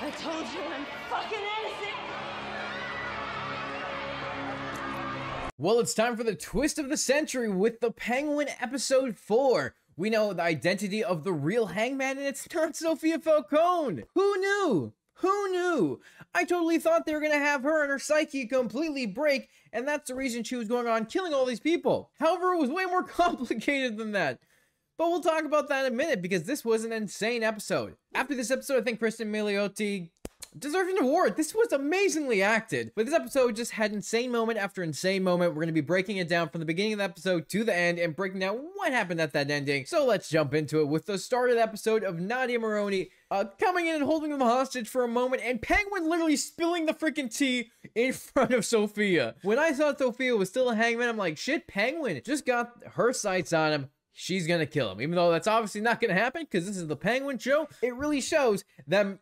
I told you I'm fucking innocent! Well, it's time for the twist of the century with the Penguin episode 4. We know the identity of the real Hangman, and it's not Sophia Falcone. Who knew? Who knew? I totally thought they were gonna have her and her psyche completely break, and that's the reason she was going on killing all these people. However, it was way more complicated than that. But we'll talk about that in a minute, because this was an insane episode. After this episode, I think Kristen Milioti deserves an award. This was amazingly acted. But this episode just had insane moment after insane moment. We're going to be breaking it down from the beginning of the episode to the end and breaking down what happened at that ending. So let's jump into it with the start of the episode of Nadia Maroney coming in and holding them hostage for a moment, and Penguin literally spilling the freaking tea in front of Sophia. When I thought Sophia was still a Hangman, I'm like, shit, Penguin just got her sights on him. She's gonna kill him. Even though that's obviously not gonna happen because this is the Penguin show, it really shows that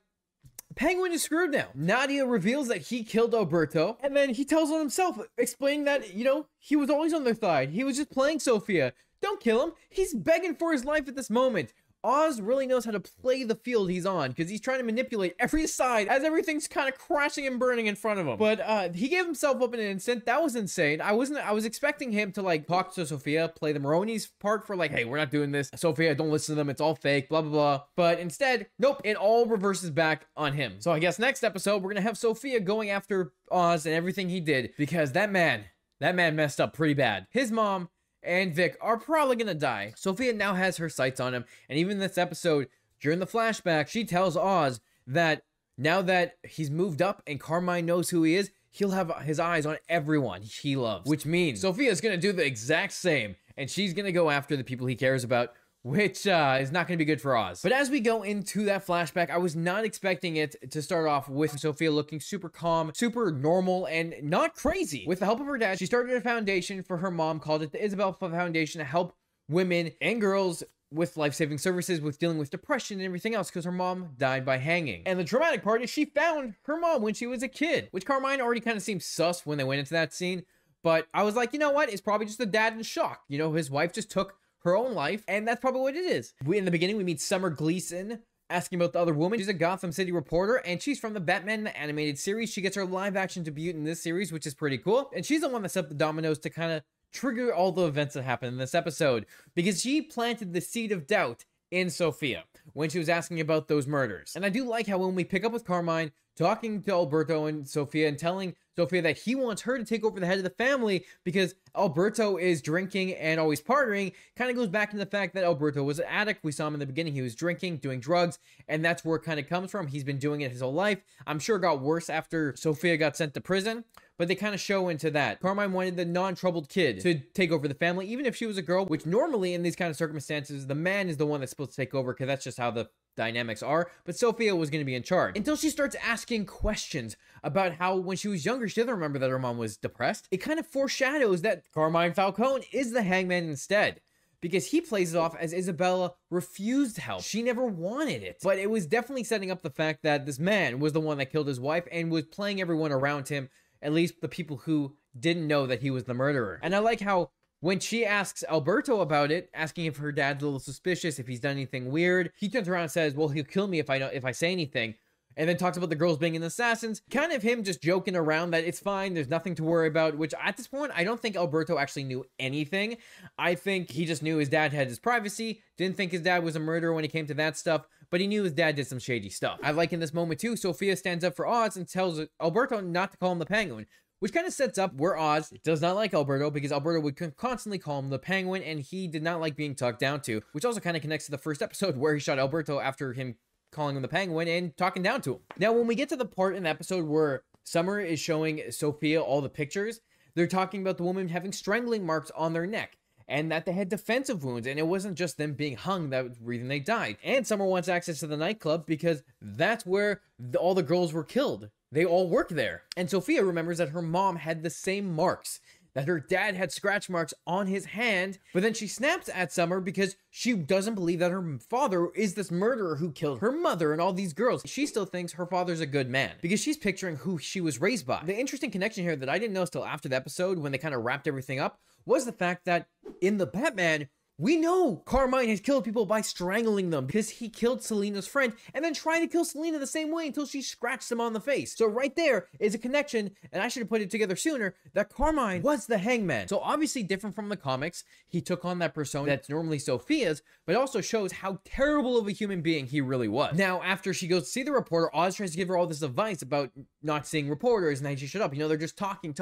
Penguin is screwed now. Nadia reveals that he killed Alberto, and then he tells on himself, explaining that, you know, he was always on their side. He was just playing Sophia. Don't kill him. He's begging for his life at this moment. Oz really knows how to play the field he's on, because he's trying to manipulate every side as everything's kind of crashing and burning in front of him. But he gave himself up in an instant. That was insane. I was expecting him to like talk to Sophia, play the Maroney's part for like, hey, we're not doing this. Sophia, don't listen to them. It's all fake, blah, blah, blah. But instead, nope, it all reverses back on him. So I guess next episode, we're going to have Sophia going after Oz and everything he did, because that man messed up pretty bad. His mom and Vic are probably gonna die. Sophia now has her sights on him, and even this episode, during the flashback, she tells Oz that now that he's moved up and Carmine knows who he is, he'll have his eyes on everyone he loves. Which means Sophia's gonna do the exact same, and she's gonna go after the people he cares about, which is not going to be good for Oz. But as we go into that flashback, I was not expecting it to start off with Sophia looking super calm, super normal, and not crazy. With the help of her dad, she started a foundation for her mom, called it the Isabel Foundation, to help women and girls with life-saving services, with dealing with depression and everything else, because her mom died by hanging. And the dramatic part is she found her mom when she was a kid, which Carmine already kind of seemed sus when they went into that scene. But I was like, you know what? It's probably just the dad in shock. You know, his wife just took her own life, and that's probably what it is. In the beginning, we meet Summer Gleason asking about the other woman. She's a Gotham City reporter, and she's from the Batman the animated series. She gets her live action debut in this series, which is pretty cool. And she's the one that set up the dominoes to kind of trigger all the events that happen in this episode, because she planted the seed of doubt in Sophia when she was asking about those murders. And I do like how when we pick up with Carmine talking to Alberto and Sophia and telling Sophia that he wants her to take over the head of the family because Alberto is drinking and always partying, kind of goes back to the fact that Alberto was an addict. We saw him in the beginning. He was drinking, doing drugs, and that's where it kind of comes from. He's been doing it his whole life. I'm sure it got worse after Sophia got sent to prison, but they kind of show into that. Carmine wanted the non-troubled kid to take over the family, even if she was a girl, which normally in these kind of circumstances, the man is the one that's supposed to take over, because that's just how the dynamics are. But Sophia was going to be in charge until she starts asking questions about how when she was younger, she doesn't remember that her mom was depressed. It kind of foreshadows that Carmine Falcone is the Hangman instead, because he plays it off as Isabella refused help. She never wanted it. But it was definitely setting up the fact that this man was the one that killed his wife and was playing everyone around him, at least the people who didn't know that he was the murderer. And I like how when she asks Alberto about it, asking if her dad's a little suspicious, if he's done anything weird, he turns around and says, well, he'll kill me if I say anything. And then talks about the girls being assassins. Kind of him just joking around that it's fine, there's nothing to worry about, which at this point, I don't think Alberto actually knew anything. I think he just knew his dad had his privacy, didn't think his dad was a murderer when it came to that stuff, but he knew his dad did some shady stuff. I like in this moment too, Sophia stands up for Oz and tells Alberto not to call him the Penguin, which kind of sets up where Oz does not like Alberto, because Alberto would constantly call him the Penguin, and he did not like being talked down to, which also kind of connects to the first episode where he shot Alberto after him calling him the Penguin and talking down to him. Now, when we get to the part in the episode where Summer is showing Sophia all the pictures, they're talking about the woman having strangling marks on their neck, and that they had defensive wounds, and it wasn't just them being hung that was the reason they died. And Summer wants access to the nightclub because that's where all the girls were killed. They all work there. And Sophia remembers that her mom had the same marks, that her dad had scratch marks on his hand, but then she snaps at Summer because she doesn't believe that her father is this murderer who killed her mother and all these girls. She still thinks her father's a good man because she's picturing who she was raised by. The interesting connection here that I didn't know till after the episode when they kind of wrapped everything up was the fact that in the Batman, We know Carmine has killed people by strangling them because he killed Selina's friend and then tried to kill Selina the same way until she scratched him on the face. So right there is a connection, and I should have put it together sooner, that Carmine was the Hangman. So obviously different from the comics, he took on that persona that's normally Sophia's, but also shows how terrible of a human being he really was. Now, after she goes to see the reporter, Oz tries to give her all this advice about not seeing reporters and that she shut up. You know, they're just talking.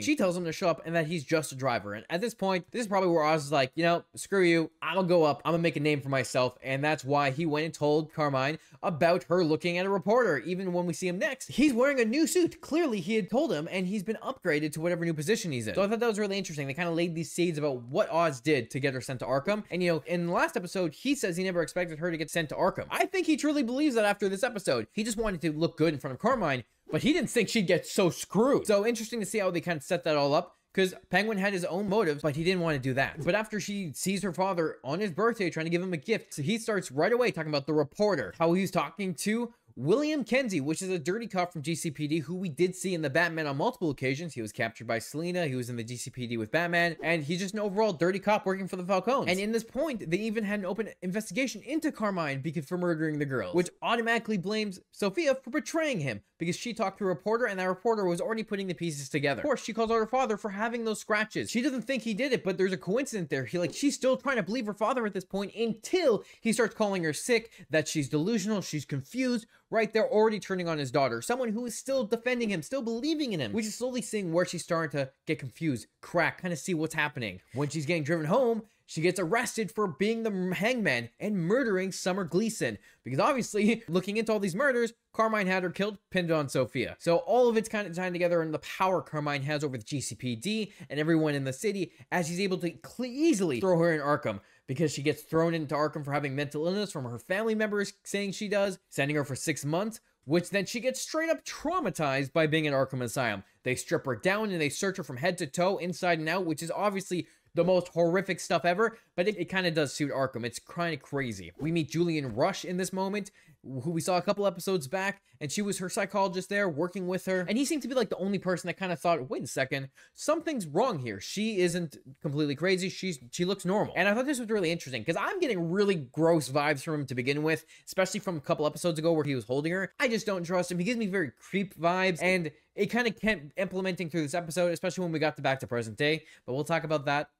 She tells him to shut up and that he's just a driver. And at this point, this is probably where Oz is like, you know, screw you, I'll go up, I'm gonna make a name for myself. And that's why he went and told Carmine about her looking at a reporter. Even when we see him next, he's wearing a new suit. Clearly he had told him, and he's been upgraded to whatever new position he's in. So I thought that was really interesting. They kind of laid these seeds about what Oz did to get her sent to Arkham. And you know, in the last episode, he says he never expected her to get sent to Arkham. I think he truly believes that after this episode. He just wanted to look good in front of Carmine, but he didn't think she'd get so screwed. So interesting to see how they kind of set that all up, because Penguin had his own motives, but he didn't want to do that. But after she sees her father on his birthday trying to give him a gift, so he starts right away talking about the reporter, how he's talking to William Kenzie, which is a dirty cop from GCPD who we did see in the Batman on multiple occasions. He was captured by Selina, he was in the GCPD with Batman, and he's just an overall dirty cop working for the Falcons. And in this point, they even had an open investigation into Carmine for murdering the girl, which automatically blames Sophia for betraying him because she talked to a reporter and that reporter was already putting the pieces together. Of course, she calls out her father for having those scratches. She doesn't think he did it, but there's a coincidence there. She's still trying to believe her father at this point until he starts calling her sick, that she's delusional, she's confused. Right there, already turning on his daughter, someone who is still defending him, still believing in him. We're just slowly seeing where she's starting to get confused, crack, kind of see what's happening. When she's getting driven home, she gets arrested for being the Hangman and murdering Summer Gleason. Because obviously, looking into all these murders, Carmine had her killed, pinned on Sophia. So all of it's kind of tied together in the power Carmine has over the GCPD and everyone in the city, as he's able to easily throw her in Arkham. Because she gets thrown into Arkham for having mental illness from her family members saying she does, sending her for 6 months, which then she gets straight up traumatized by being in Arkham Asylum. They strip her down and they search her from head to toe, inside and out, which is obviously the most horrific stuff ever, but it kind of does suit Arkham. It's kind of crazy. We meet Julian Rush in this moment, who we saw a couple episodes back, and she was her psychologist there working with her, and he seemed to be like the only person that kind of thought, wait a second, something's wrong here. She isn't completely crazy. She looks normal. And I thought this was really interesting because I'm getting really gross vibes from him to begin with, especially from a couple episodes ago where he was holding her. I just don't trust him. He gives me very creep vibes, and it kind of kept implementing through this episode, especially when we got back to present day, but we'll talk about that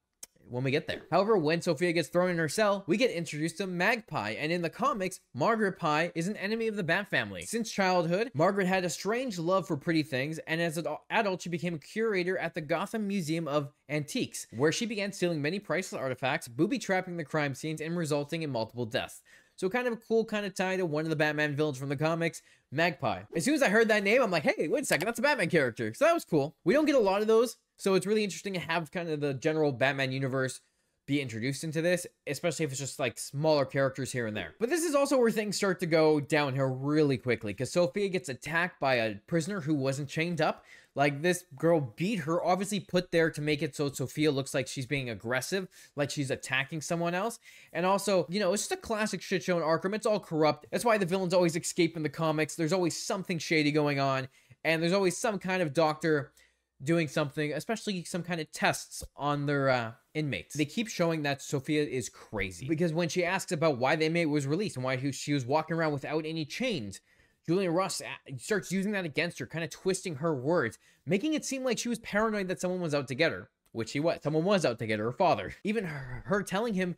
when we get there. However, when Sophia gets thrown in her cell, we get introduced to Magpie, and in the comics, Margaret Pye is an enemy of the Bat family. Since childhood, Margaret had a strange love for pretty things, and as an adult, she became a curator at the Gotham Museum of Antiques, where she began stealing many priceless artifacts, booby-trapping the crime scenes, and resulting in multiple deaths. So kind of a cool kind of tie to one of the Batman villains from the comics, Magpie. As soon as I heard that name, I'm like, hey, wait a second, that's a Batman character. So that was cool. We don't get a lot of those, so it's really interesting to have kind of the general Batman universe be introduced into this, especially if it's just like smaller characters here and there. But this is also where things start to go downhill really quickly, because Sophia gets attacked by a prisoner who wasn't chained up. Like, this girl beat her, obviously put there to make it so Sophia looks like she's being aggressive, like she's attacking someone else. And also, you know, it's just a classic shit show in Arkham. It's all corrupt. That's why the villains always escape in the comics. There's always something shady going on, and there's always some kind of doctor doing something, especially some kind of tests on their inmates. They keep showing that Sophia is crazy, because when she asks about why the inmate was released and why she was walking around without any chains, Julian Russ starts using that against her, kind of twisting her words, making it seem like she was paranoid that someone was out to get her, which he was. Someone was out to get her father. Even her telling him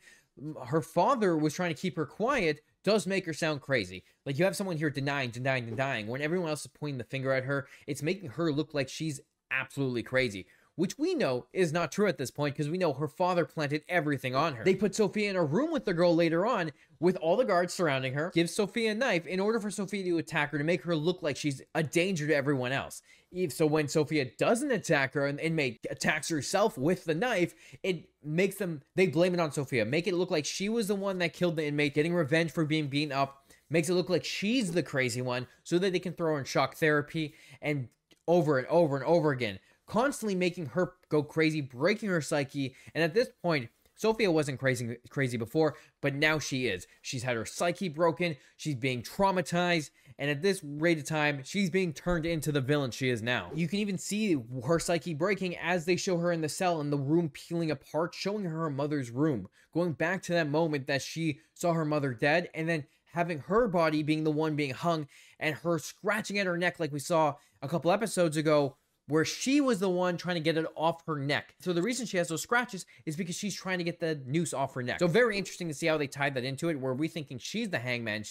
her father was trying to keep her quiet does make her sound crazy. Like, you have someone here denying, when everyone else is pointing the finger at her. It's making her look like she's absolutely crazy, which we know is not true at this point, because we know her father planted everything on her. They put Sophia in a room with the girl later on with all the guards surrounding her, give Sophia a knife in order for Sophia to attack her, to make her look like she's a danger to everyone else. So when Sophia doesn't attack her and the inmate attacks herself with the knife, it makes they blame it on Sophia, make it look like she was the one that killed the inmate, getting revenge for being beaten up, makes it look like she's the crazy one, so that they can throw her in shock therapy, and over and over and over again, constantly making her go crazy, breaking her psyche. And at this point, Sophia wasn't crazy before, but now she is. She's had her psyche broken, she's being traumatized, And at this rate of time, she's being turned into the villain she is now. You can even see her psyche breaking as they show her in the cell and the room peeling apart, showing her mother's room, going back to that moment that she saw her mother dead, and then having her body being the one being hung and her scratching at her neck like we saw a couple episodes ago, where she was the one trying to get it off her neck. So the reason she has those scratches is because she's trying to get the noose off her neck. So very interesting to see how they tied that into it, where we thinking she's the Hangman.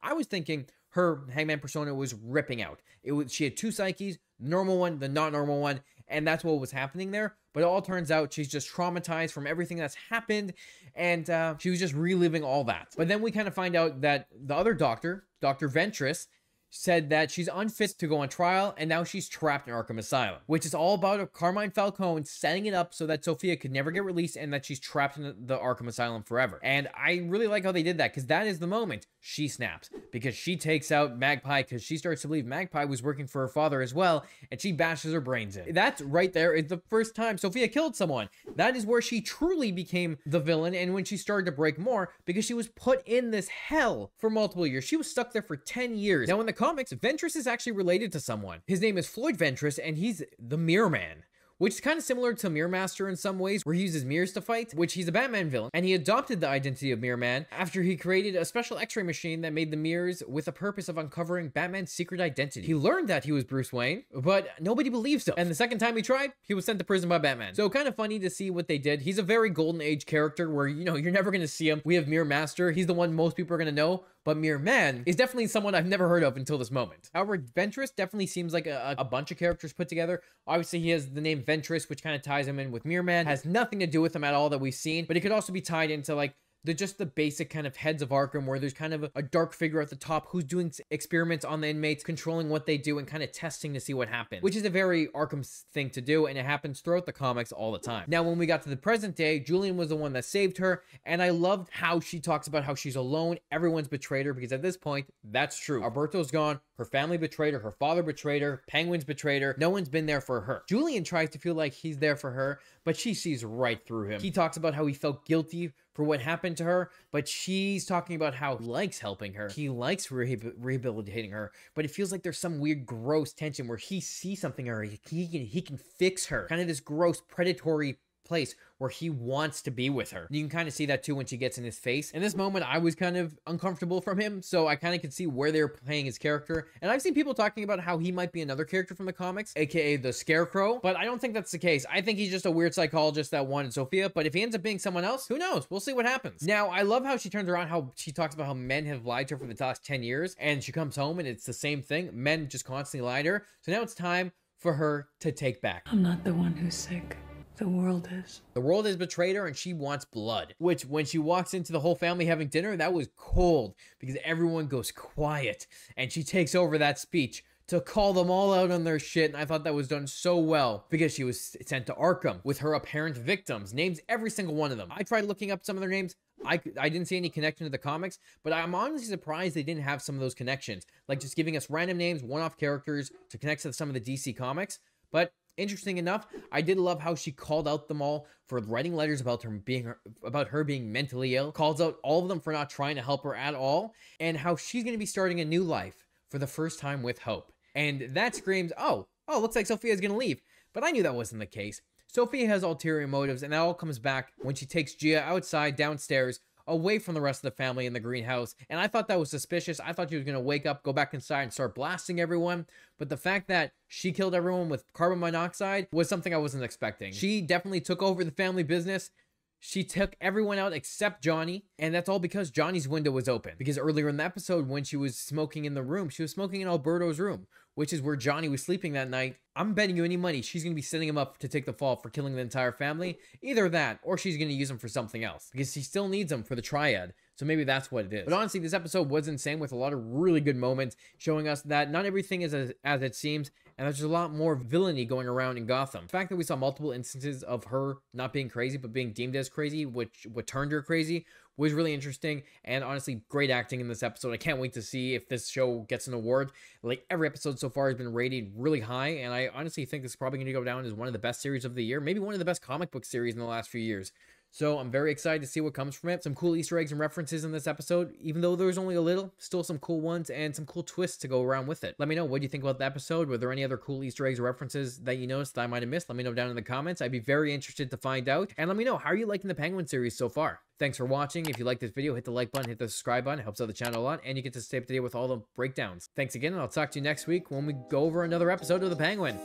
I was thinking her Hangman persona was ripping out. She had two psyches, the normal one, the not normal one, and that's what was happening there. But it all turns out she's just traumatized from everything that's happened, and she was just reliving all that. But then we kind of find out that the other doctor, Dr. Ventress, said that she's unfit to go on trial, and now she's trapped in Arkham Asylum, which is all about Carmine Falcone setting it up so that Sophia could never get released and that she's trapped in the Arkham Asylum forever. And I really like how they did that, because that is the moment she snaps, because she takes out Magpie, because she starts to believe Magpie was working for her father as well, and she bashes her brains in. That's right there is the first time Sophia killed someone. That is where she truly became the villain, and when she started to break more, because she was put in this hell for multiple years. She was stuck there for 10 years. Now in the comics, Ventress is actually related to someone. His name is Floyd Ventress, and he's the Mirror Man, which is kind of similar to Mirror Master in some ways, where he uses mirrors to fight, which he's a Batman villain. And he adopted the identity of Mirror Man after he created a special x-ray machine that made the mirrors with the purpose of uncovering Batman's secret identity. He learned that he was Bruce Wayne, but nobody believed him. And the second time he tried, he was sent to prison by Batman. So kind of funny to see what they did. He's a very golden age character where, you know, you're never going to see him. We have Mirror Master. He's the one most people are going to know. But Mirror Man is definitely someone I've never heard of until this moment. However, Ventress definitely seems like a bunch of characters put together. Obviously, he has the name Ventress, which kind of ties him in with Mirror Man. Has nothing to do with him at all that we've seen, but it could also be tied into like just the basic kind of heads of Arkham, where there's kind of a dark figure at the top who's doing experiments on the inmates, controlling what they do and kind of testing to see what happens, which is a very Arkham thing to do, and it happens throughout the comics all the time. Now, when we got to the present day, Julian was the one that saved her, and I loved how she talks about how she's alone, everyone's betrayed her, because at this point, that's true. Alberto's gone, her family betrayed her father betrayed her, Penguin's betrayed her, no one's been there for her. Julian tries to feel like he's there for her, but she sees right through him. He talks about how he felt guilty for what happened to her, but she's talking about how he likes helping her. He likes rehabilitating her, but it feels like there's some weird gross tension where he sees something in her, he can fix her. Kind of this gross predatory place where he wants to be with her. You can kind of see that too when she gets in his face. In this moment, I was kind of uncomfortable from him, so I kind of could see where they're playing his character. And I've seen people talking about how he might be another character from the comics, aka the Scarecrow, but I don't think that's the case. I think he's just a weird psychologist that wanted Sophia, but if he ends up being someone else, who knows? We'll see what happens. Now, I love how she turns around, how she talks about how men have lied to her for the last 10 years, and she comes home and it's the same thing. Men just constantly lie to her. So now it's time for her to take back. I'm not the one who's sick. The world is. The world has betrayed her and she wants blood. Which, when she walks into the whole family having dinner, that was cold because everyone goes quiet. And she takes over that speech to call them all out on their shit. And I thought that was done so well because she was sent to Arkham with her apparent victims. Names every single one of them. I tried looking up some of their names. I didn't see any connection to the comics, but I'm honestly surprised they didn't have some of those connections. Like just giving us random names, one-off characters to connect to some of the DC comics. But interesting enough, I did love how she called out them all for writing letters about her being mentally ill, calls out all of them for not trying to help her at all, and how she's going to be starting a new life for the first time with hope. And that screams, oh, looks like Sophia's going to leave. But I knew that wasn't the case. Sophia has ulterior motives, and that all comes back when she takes Gia outside, downstairs, away from the rest of the family in the greenhouse. And I thought that was suspicious. I thought she was going to wake up, go back inside and start blasting everyone. But the fact that she killed everyone with carbon monoxide was something I wasn't expecting. She definitely took over the family business. She took everyone out except Johnny, and that's all because Johnny's window was open. Because earlier in the episode, when she was smoking in the room, she was smoking in Alberto's room, which is where Johnny was sleeping that night. I'm betting you any money she's going to be setting him up to take the fall for killing the entire family. Either that, or she's going to use him for something else, because she still needs him for the triad. So maybe that's what it is. But honestly, this episode was insane with a lot of really good moments, showing us that not everything is as it seems, and there's a lot more villainy going around in Gotham. The fact that we saw multiple instances of her not being crazy, but being deemed as crazy, which what turned her crazy, was really interesting, and honestly, great acting in this episode. I can't wait to see if this show gets an award. Like, every episode so far has been rated really high, and I honestly think this is probably going to go down as one of the best series of the year, maybe one of the best comic book series in the last few years. So I'm very excited to see what comes from it. Some cool Easter eggs and references in this episode, even though there's only a little, still some cool ones and some cool twists to go around with it. Let me know what you think about the episode. Were there any other cool Easter eggs or references that you noticed that I might have missed? Let me know down in the comments. I'd be very interested to find out. And let me know, how are you liking the Penguin series so far? Thanks for watching. If you like this video, hit the like button, hit the subscribe button. It helps out the channel a lot, and you get to stay up to date with all the breakdowns. Thanks again, and I'll talk to you next week when we go over another episode of the Penguin.